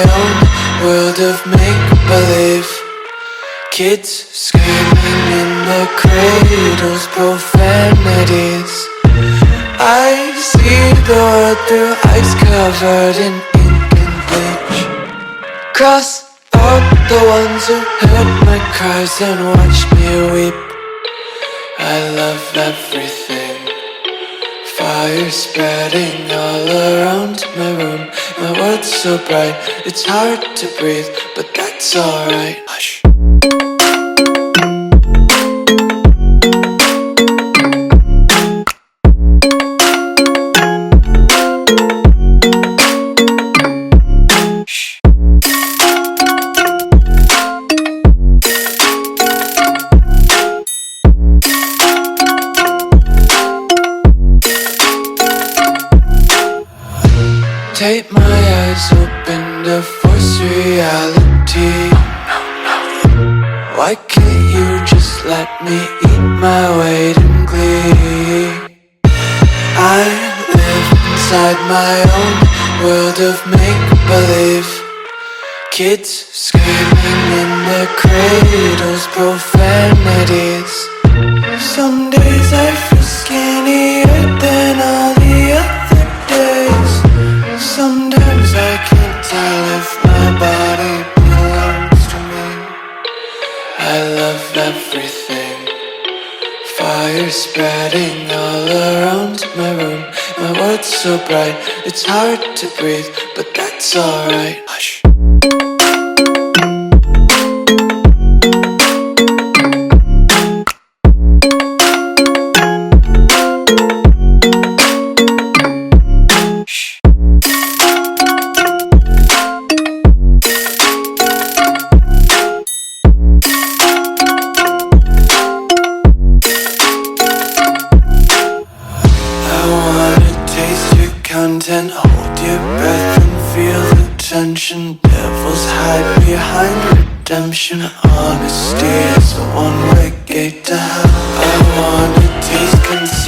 own world of make-believe. Kids screaming in their cradles, profanities. I see the world through ice covered in ink and bleach. Cross out the ones who heard my cries and watched me weep. I love everything. Fire spreading all around my room. My world's so bright, it's hard to breathe, but that's alright. Hush. Take my eyes open to force reality. Why can't you just let me eat my weight in glee? I live inside my own world of make-believe. Kids screaming in their cradles, profanities. Some days I feel skinnier than all the other days. Sometimes I can't tell if my body belongs to me. I love everything. Fire spreading all around my room. My world's so bright, it's hard to breathe, but that's alright. Hush. Content, hold your breath and feel the tension. Devils hide behind redemption. Honesty is a one-way gate to hell. I wanna taste consumption.